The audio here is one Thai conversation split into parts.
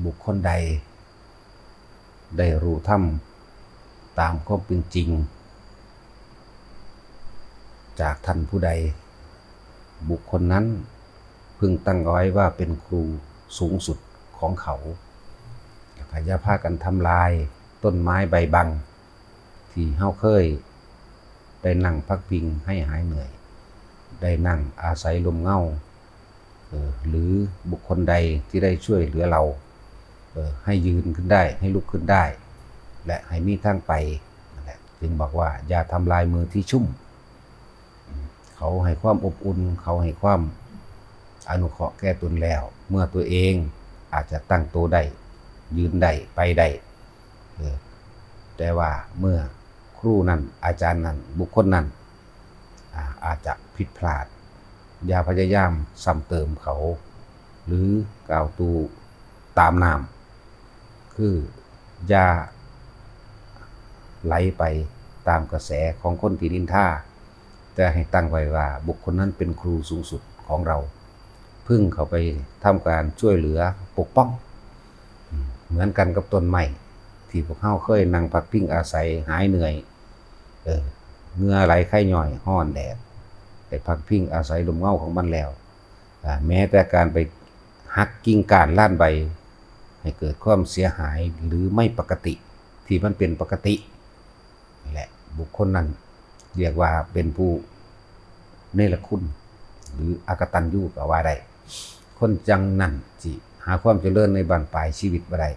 บุคคลใดได้รู้ธรรมตามความเป็นจริงจากท่านผู้ใดบุคคลนั้นพึงตั้งเอาไว้ว่าเป็นครูสูงสุดของเขาอย่าพากันทำลายต้นไม้ใบบังที่เฮาเคยได้นั่งพักพิงให้หายเหนื่อยได้นั่งอาศัยลมเงาหรือบุคคลใดที่ได้ช่วยเหลือเราให้ยืนขึ้นได้ให้ลุกขึ้นได้และให้มีทางไปนั่นแหละจึงบอกว่าอย่าทำลายมือที่ชุ่มเขาให้ความอบอุ่นเขาให้ความอนุเคราะห์แก่ตนแล้วเมื่อตัวเองอาจจะตั้งตัวได้ยืนได้ไปได้แต่ว่าเมื่อครูนั้นอาจารย์นั้นบุคคลนั้นอาจจะผิดพลาดอย่าพยายามซ้ำเติมเขาหรือกล่าวตูตามน้ำคืออย่าไหลไปตามกระแสของคนที่นินทาแต่ให้ตั้งไว้ว่าบุคคลนั้นเป็นครูสูงสุดของเราพึ่งเขาไปทำการช่วยเหลือปกป้องเหมือนกันกับต้นไม้ที่พวกเฮาเคยนั่งพักพิงอาศัยหายเหนื่อยเหงื่อไหลไข้ย่อยห้อนแดดได้พักพิงอาศัยลมเงาของมันแล้วแม้แต่การไปหักกิ่งก้านล้านใบให้เกิดความเสียหายหรือไม่ปกติที่มันเป็นปกติแหละบุคคลนั้นเรียกว่าเป็นผู้เนรคุณหรืออกตัญญูก็ว่าได้คนจังนั้นสิหาความเจริญในบั้นปลายชีวิตบ่ได้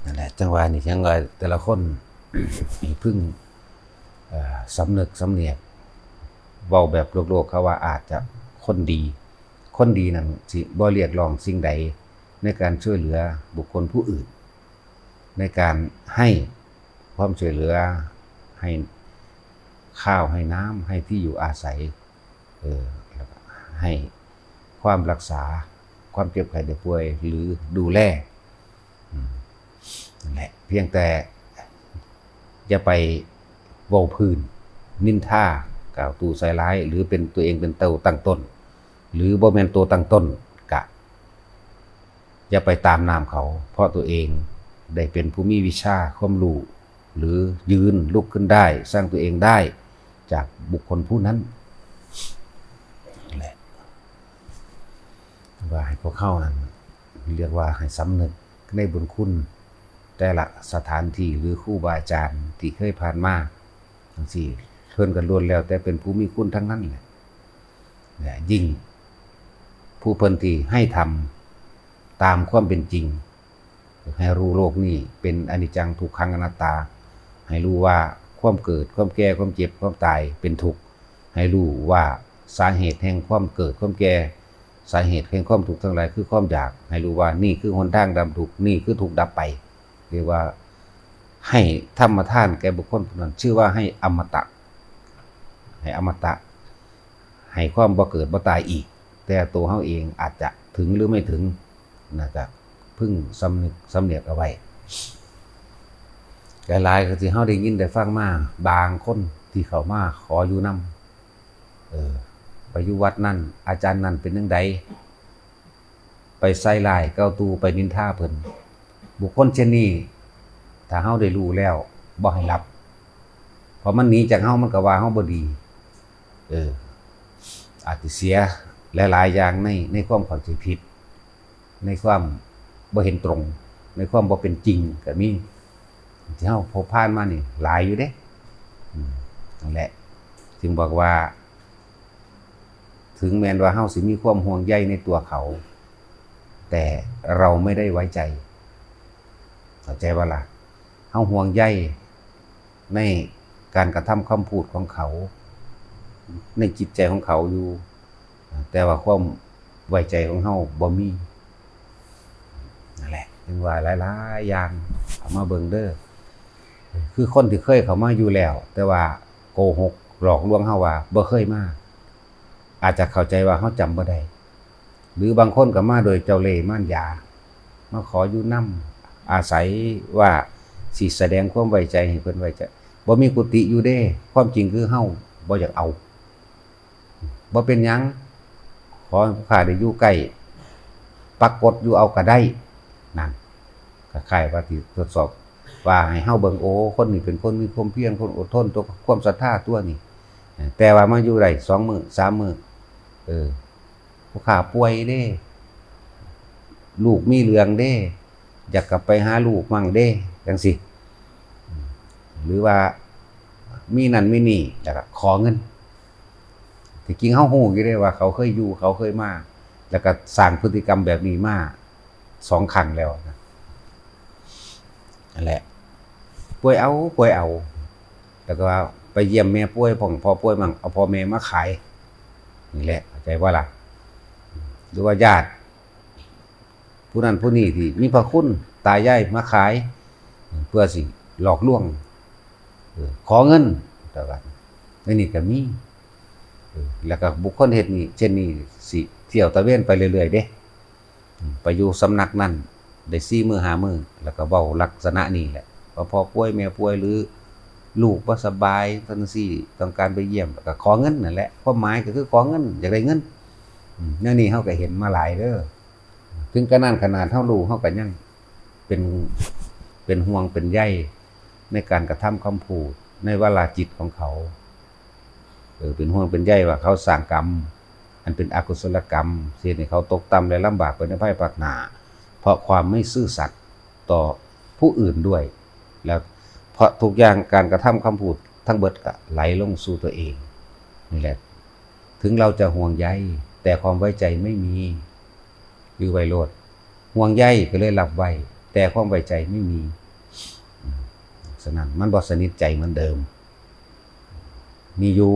นั่นแหละจังหวะนี้จังว่าแต่ละคนมีพึ่งสำนึกสำเนียกเว้าแบบโลกๆเขาว่าอาจจะคนดีนั้นสิบ่เรียกร้องสิ่งใดในการช่วยเหลือบุคคลผู้อื่นในการให้ความช่วยเหลือให้ข้าวให้น้ำให้ที่อยู่อาศัยแล้วก็ให้ความรักษาความเจ็บไข้ได้ป่วยหรือดูแลนั่นแหละเพียงแต่อย่าไปเว้าพื้นนินทากล่าวตู่ใส่ร้ายหรือเป็นตัวเองเป็นตัวตั้งต้นหรือบ่แม่นตัวตั้งต้นกะอย่าไปตามนามเขาเพราะตัวเองได้เป็นผู้มีวิชาความรู้หรือยืนลุกขึ้นได้สร้างตัวเองได้จากบุคคลผู้นั้นแหละว่าให้พวกเขานั้นเรียกว่าให้สำนึกในบุญคุณแต่ละสถานที่หรือครูบาอาจารย์ที่เคยผ่านมาทั้งสี่เพิ่นกันล้วนแล้วแต่เป็นผู้มีคุณทั้งนั้นแหละยิ่งผู้เพิ่นที่ให้ทำตามความเป็นจริงให้รู้โลกนี้เป็นอนิจจังทุกขังอนัตตาให้รู้ว่าความเกิดความแก่ความเจ็บความตายเป็นทุกข์ให้รู้ว่าสาเหตุแห่งความเกิดความแก่สาเหตุแห่งความทุกข์ทั้งหลายคือความอยากให้รู้ว่านี่คือหนทางดับทุกข์นี่คือทุกข์ดับไปเรียกว่าให้ธรรมทานแก่บุคคลผู้นั้นชื่อว่าให้อมตะให้อมตะให้ความบ่เกิดบ่ตายอีกแต่ตัวเฮาเองอาจจะถึงหรือไม่ถึงนะครับพึ่งสำเนียกเอาไว้หลายๆก็ที่เฮาได้ยินได้ฟังมาบางคนที่เขามาขออยู่นำไปอยู่วัดนั่นอาจารย์นั่นเป็นจังไดไปใส่ร้ายเก้าตูไปนินทาเพิ่นบุคคลเช่นนี้ถ้าเฮาได้รู้แล้วบ่ให้รับเพราะมันหนีจากเฮามันก็ว่าเฮาบ่ดีอาจจะเสียหลายๆอย่างในความเข้าใจผิดในความบ่เห็นตรงในความบ่เป็นจริงก็มีที่เฮาพบผ่านมานี่หลายอยู่เด้นั่นแหละจึงบอกว่าถึงแม้ว่าเฮาสิมีความห่วงใยในตัวเขาแต่เราไม่ได้ไว้ใจเข้าใจบ่ล่ะเฮาห่วงใยในการกระทำคำพูดของเขาในจิตใจของเขาอยู่แต่ว่าความไว้ใจของเฮาบ่มีนั่นแหละจึงว่าหลายๆอย่างเอามาเบิ่งเด้อคือคนที่เคยเข้ามาอยู่แล้วแต่ว่าโกหกหลอกลวงเฮาว่าบ่เคยมาอาจจะเข้าใจว่าเฮาจำบ่ได้หรือบางคนก็มาโดยเจ้าเล่ห์ม่านยามาขออยู่นำอาศัยว่าสิแสดงความไว้ใจให้เพิ่นไว้ใจบ่มีกุฏิอยู่เด้ความจริงคือเฮาบ่อยากเอาบ่เป็นหยังขอให้ผู้ข้าได้อยู่ใกล้ ปรากฏอยู่เอาก็ได้นั่นก็คล้ายว่าที่ทดสอบว่าให้เฮาเบิ่งโอ้คนนี้เป็นคนมีความเพียรคนอดทนตัวความศรัทธาตัวนี้แต่ว่ามาอยู่ได้2 มื้อ3 มื้อผู้ข้าป่วยเด้ลูกมีเรื่องเด้อยากกลับไปหาลูกมั่งเด้จังซี่หรือว่ามีนั่นมีนี่แล้วก็ขอเงินที่จริงเฮาฮู้อยู่เด้ว่าเขาเคยอยู่เขาเคยมาแล้วก็สร้างพฤติกรรมแบบนี้มา2 ครั้งแล้วนะนั่นแหละป่วยเอาแล้วก็ไปเยี่ยมแม่ป่วยพ่อป่วยมั่งเอาพ่อแม่มาขายนี่แหละเข้าใจบ่ล่ะหรือว่าญาติผู้นั้นผู้นี้ที่มีพระคุณตายายมาขายเพื่อสิหลอกลวงขอเงินแต่ว่านี่ก็มีแล้วก็บุคคลเฮ็ดนี่เช่นนี้สิเที่ยวตะเวนไปเรื่อยๆเด้ไปอยู่สำนักนั้นได้4 มื้อ5 มื้อแล้วก็เว้าลักษณะนี้แหละว่าพ่อป่วยแม่ป่วยหรือลูกบ่สบายจังซี่ต้องการไปเยี่ยมแล้วก็ขอเงินนั่นแหละความหมายก็คือขอเงินอยากได้เงินแนวนี้เฮาก็เห็นมาหลายเด้อถึงกระนั้นขนาดเฮารู้เฮาก็ยังเป็นห่วงเป็นใยในการกระทำคำพูดในวาลาจิตของเขาเป็นห่วงเป็นใยว่าเขาสร้างกรรมอันเป็นอกุศลกรรมเสียให้เขาตกต่ำและลำบากไปในภายภาคหน้าเพราะความไม่ซื่อสัตย์ต่อผู้อื่นด้วยแล้วเพราะทุกอย่างการกระทำคำพูดทั้งเบิดก็ไหลลงสู่ตัวเองนี่แหละถึงเราจะห่วงใยแต่ความไว้ใจไม่มีคือไวโรดห่วงใยก็เลยรับไว้แต่ความไว้ใจไม่มีฉะนั้นมันบ่สนิทใจเหมือนเดิมมีอยู่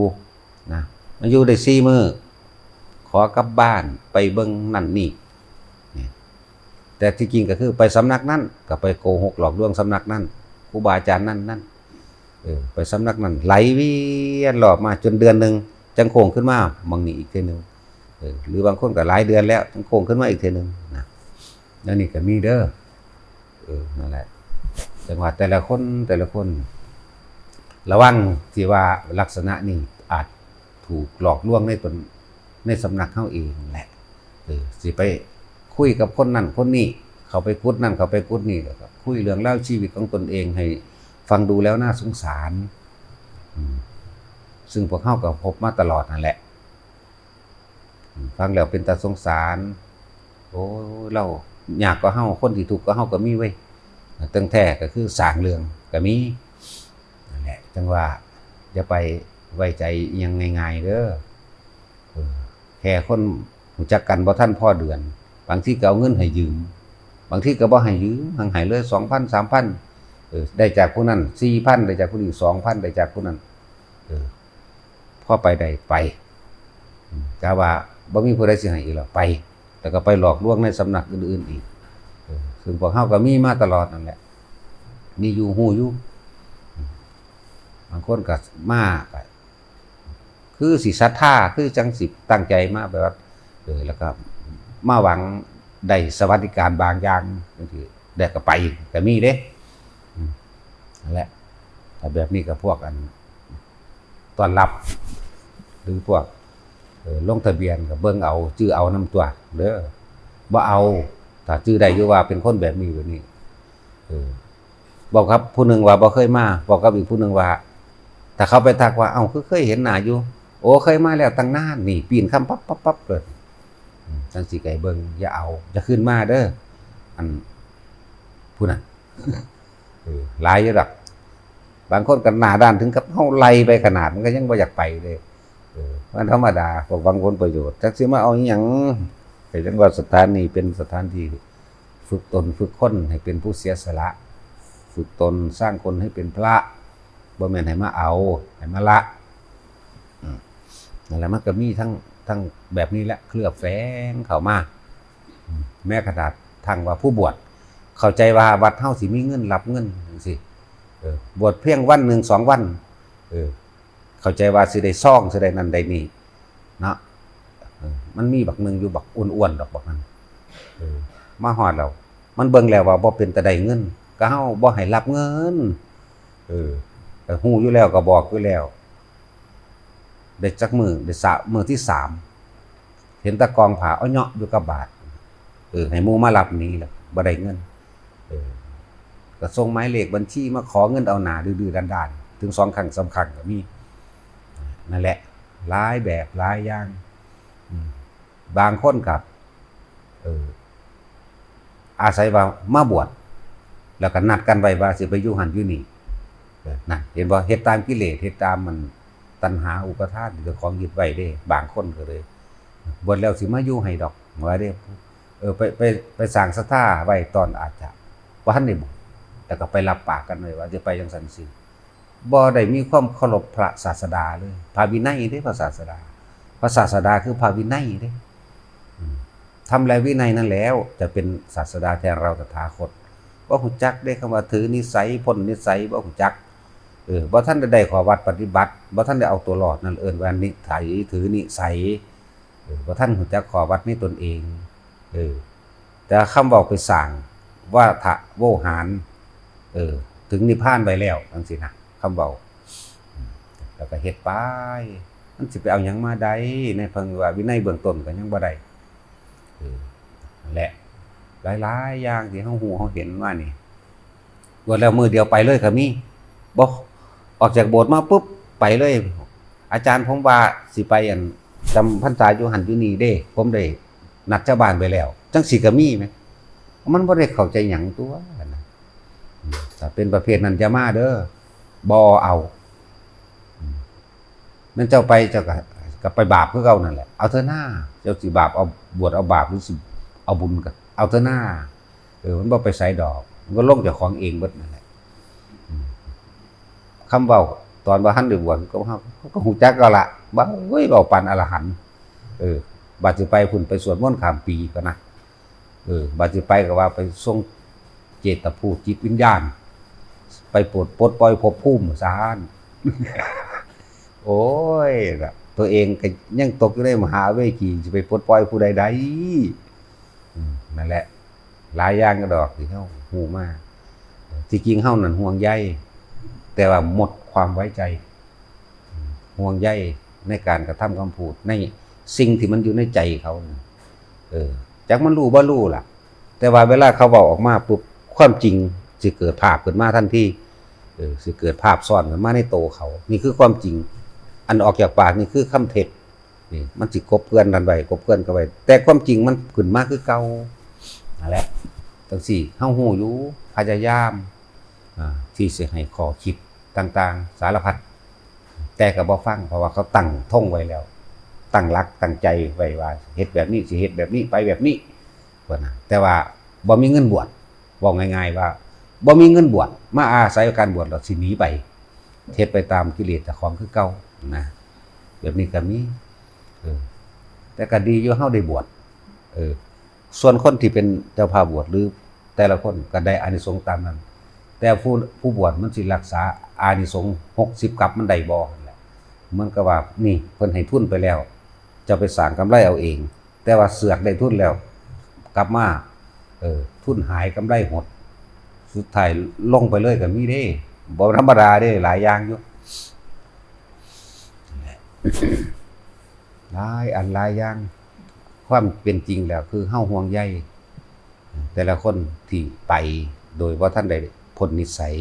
นะมาอยู่ได้4 มื้อขอกลับบ้านไปเบิ่งนั่นนี่แต่ที่จริงก็คือไปสำนักนั้นก็ไปโกหกหลอกลวงสำนักนั้นครูบาอาจารย์นั่นไปสำนักนั้นไหลเวียนหลอบมาจนเดือนนึงจังโค้งขึ้นมาบางนี่อีกทีนึงหรือบางคนก็หลายเดือนแล้วจังโค้งขึ้นมาอีกทีนึงนะแล้วนี่ก็มีเด้อนั่นแหละจังหวัดแต่ละคนระวังที่ว่าลักษณะนี้อาจถูกหลอกลวงในสำนักเฮาเองแหละสิไปคุยกับคนนั่นคนนี้เขาไปกุดนั่นเขาไปกุดนี่ก็คุยเรื่องเล่าชีวิตของตนเองให้ฟังดูแล้วน่าสงสารซึ่งพวกเฮาก็พบมาตลอดนั่นแหละฟังแล้วเป็นตาสงสารโอ้เราอยากก็เฮาคนที่ถูกก็เฮาก็มีเว้ยตั้งแท้ก็คือสร้างเรื่องก็มีนั่นแหละจังว่าอย่าไปไว้ใจยังง่ายๆเด้อแค่คนรู้จักกันบ่ทันพอเดือนบางทีก็เอาเงินให้ยืมบางทีก็บ่ให้ยืมห่างหายเลย 2,000 3,000ได้จากผู้นั้น 4,000 ได้จากผู้นี้ 2,000 ได้จากผู้นั้นพอไปได้ไปกะว่าบ่มีผู้ใดสิให้อีกแล้วไปแล้วก็ไปหลอกลวงในสำนักอื่นๆอีกซึ่งพวกเฮาก็มีมาตลอดนั่นแหละมีอยู่ฮู้อยู่บางคนก็มาก็คือสิศรัทธาคือจังสิตั้งใจมาแบบว่าแล้วก็มาหวังได้สวัสดิการบางอย่างจังซี่ได้ก็ไปก็มีเด้นั่นแหละแต่แบบนี้ก็พวกอันต้อนรับหรือพวกลงทะเบียนก็เบิ่งเอาชื่อเอานำตัวเด้อบ่เอาถ้าชื่อได้อยู่ว่าเป็นคนแบบนี้บอกครับผู้หนึ่งว่าบ่เคยมาบอกกับอีกผู้หนึ่งว่าถ้าเขาไปทักว่าเอ้าคือเคยเห็นหน้าอยู่โอ้เคยมาแล้วตั้งนานนี่ปีนคำปั๊บเลยจังสิไก่เบิ่งอย่าเอาจะขึ้นมาเด้ออันผู้นั้นหลายอยู่ดอกบางคนก็หน้าด้านถึงกับเฮาไล่ไปขนาดมันก็ยังบ่อยากไปเลยมันธรรมดาพวกบางคนประโยชน์จักสิมาเอาอีหยังก็จังว่าสถานนี้เป็นสถานที่ฝึกตนฝึกคนให้เป็นผู้เสียสละฝึกตนสร้างคนให้เป็นพระบ่แม่นให้มาเอาให้มาละนั่นแหละมันก็มีทั้งแบบนี้แหละเคลือบแฝงเข้ามาแม้ขนาดทางว่าผู้บวชเข้าใจว่าวัดเฮาสิมีเงินรับเงินจังซี่บวชเพียงวัน1 2วันเข้าใจว่าสิได้ซ่องสิได้นั่นได้นี่เนาะมันมีบักนึงอยู่บักอ้วนๆดอกบักนั้นมาฮอดแล้วมันเบิ่งแล้วว่าบ่เป็นตาได้เงินก็เฮาบ่ให้รับเงินก็ฮู้อยู่แล้วก็บอกอยู่แล้วได้จักมื้อได้มื้อที่3เห็นตะกองผ้าเอาเหาะอยู่กับบาท ให้หมู่มารับหนี้แล้วบ่ได้เงินก็ส่งหมายเลขบัญชีมาขอเงินเอาหน้าดื้อๆด้านๆถึง2ครั้ง3ครั้งก็มีนั่นแหละหลายแบบหลายอย่างบางคนก็อาศัยว่ามาบวชแล้วก็นัดกันไว้ว่าสิไปอยู่หันอยู่นี่นะเห็นบ่เฮ็ดตามกิเลสเฮ็ดตามมันตัณหาอุปทานที่เจ้าของยึดไว้เด้บางคนก็เลยบวชแล้วสิมาอยู่ให้ดอกว่าเด้ไปสร้างศรัทธาไว้ตอนอาจจะบ่ทันได้บวชแต่ก็ไปรับปากกันไว้ว่าจะไปจังซั่นสิบ่ได้มีความเคารพพระศาสดาเลยพระวินัยเด้พระศาสดาคือพระวินัยเด้ทำแล้ววินัยนั่นแล้วจะเป็นศาสดาแทนเราตถาคตบ่ฮู้จักได้คำว่าถือนิสัยพ้นนิสัยบ่ฮู้จักบ่ทันได้ขอวัดปฏิบัติบ่ทันได้เอาตัวรอดนั่นเอิ้นว่านิสัยถือนิสัยบ่ทันฮู้จักขอวัดในตนเองแต่คำเว้าไปสร้างว่าทะโวหารถึงนิพพานไปแล้วจังซี่นะคำเว้าแล้วก็เฮ็ดไปมันสิไปเอาหยังมาได้ในเพิ่นว่าวินัยเบื้องต้นก็ยังบ่ได้นั่นแหละหลายๆอย่างที่เฮาฮู้เฮาเห็นว่านี่บวชแล้วมื้อเดียวไปเลยก็มีบ่ออกจากโบสถ์มาปุ๊บไปเลยอาจารย์ผมว่าสิไปจำพรรษาอยู่หันอยู่นี่เด้ผมได้นัดชาวบ้านไปแล้วจังสิก็มีแหมมันบ่ได้เข้าใจหยังตัวนะถ้าเป็นประเภทนั้นจะมาเด้อบ่เอานั่นเจ้าไปเจ้าก็ไปบาปคือเก่านั่นแหละเอาเถอะหน้าเจ้าสิบาปเอาบวชเอาบาปหรือสิเอาบุญก็เอาเถอะหน้ามันบ่ไปใส่ดอกมันก็ลงจากของเองเบิดนั่นแหละคำเว้าตอนว่าหันได้บวชก็ก็ฮู้จักก็ละบ่เว้ยเว้าปานอรหันต์บัดสิไปพุ่นไปสวดมนต์ข้ามปีก็นะบัดสิไปก็ว่าไปทรงเจตภูมิจิตวิญญาณไปปลดปล่อยภพภูมิซานโอ้ยแบบตัวเองก็ยังตกอยู่ในมหาเวทีสิไปปลดปล่อยผู้ใดๆนั่นแหละหลายอย่างก็ดอกที่เฮาฮู้มาที่จริงเฮานั่นห่วงใยแต่ว่าหมดความไว้ใจห่วงใยในการกระทำคำพูดในสิ่งที่มันอยู่ในใจเขาจักมันรู้บ่รู้ล่ะแต่ว่าเวลาเขาเว้าออกมาปุ๊บความจริงสิเกิดภาพขึ้นมาทันทีสิเกิดภาพซ้อนขึ้นมาในโตเขานี่คือความจริงอันออกจากปากนี่คือคำเท็จนี่มันสิกบเกลื่อนกันไว้กบเกลื่อนกันไว้แต่ความจริงมันขึ้นมาคือเก่านั่นแหละจังซี่เฮาฮู้อยู่พยายามที่สิให้ข้อคิดต่างๆสารพัดแต่ก็บ่ฟังเพราะว่าเขาตั้งท่งไว้แล้วตั้งหลักตั้งใจไว้ว่าเฮ็ดแบบนี้สิเฮ็ดแบบนี้ไปแบบนี้ว่านะแต่ว่าบ่มีเงินบวชว่าง่ายๆว่าบ่มีเงินบวชมาอาศัยการบวชแล้วสิหนีไปเฮ็ดไปตามกิเลสเจ้าของคือเก่านะแบบนี้ก็มีแต่ก็ดีอยู่เฮาได้บวชส่วนคนที่เป็นเจ้าภาพบวชหรือแต่ละคนก็ได้อานิสงส์ตามนั้นแต่ผู้บวชมันสิรักษาอานิสงส์60กับมันได้บ่นั่นแหละเหมือนกับว่านี่เพิ่นให้ทุนไปแล้วจะไปสร้างกำไรเอาเองแต่ว่าเสือกได้ทุนแล้วกลับมาทุนหายกำไรหดสุดท้ายลงไปเลยก็มีเด้บ่ธรรมดาเด้หลายอย่างอยู่หลายอันหลายอย่างความเป็นจริงแล้วคือเฮาห่วงใยแต่ละคนที่ไปโดยบ่ทันได้พ้นนิสัย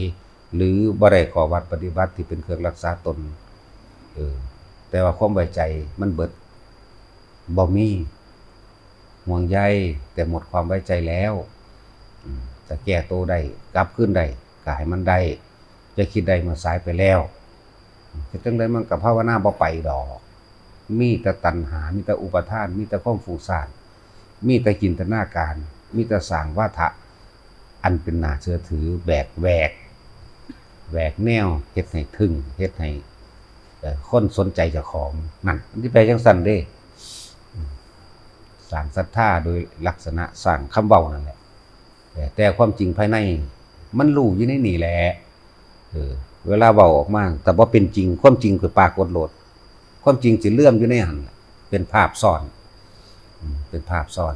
หรือบ่ได้ขอวัดปฏิบัติที่เป็นเครื่องรักษาตนแต่ว่าความไว้ใจมันเบิดบ่มีห่วงใยแต่หมดความไว้ใจแล้วจะแก้ตัวได้กลับขึ้นได้ก็ให้มันได้จะคิดได้เมื่อสายไปแล้วจะจังได๋มันก็ภาวนาบ่ไปดอกมีแต่ตัณหามีแต่อุปทานมีแต่ความฟุ้งซ่านมีแต่จินตนาการมีแต่สร้างวาทะอันเป็นน่าเชื่อถือแหวกแนวเฮ็ดให้ทึ่งเฮ็ดให้คนสนใจเจ้าของนั่นมันสิไปจังซั่นเด้สร้างศรัทธาโดยลักษณะสร้างคำเว้านั่นแหละแต่ความจริงภายในมันรู้อยู่ในนี่แหละเวลาเว้าออกมาแต่บ่เป็นจริงความจริงคือปรากฏโลดความจริงสิเลื่อมอยู่ในหั่นเป็นภาพซ้อนเป็นภาพซ้อน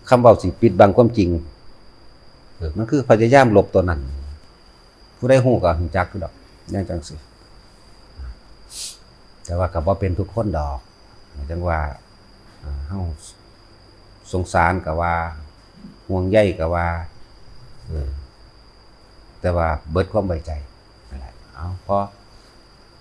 คำเว้าสิปิดบังความจริงมันคือพยายามหลบตัวนั้นผู้ใดฮู้ก็ฮู้จักคือดอกแนวจังซี่แต่ว่าก็บ่เป็นทุกคนดอกจังว่าเฮาสงสารก็ว่า ห่วงใยก็ว่าแต่ว่าเบิดความไว้ใจนั่นแหละเอาพอ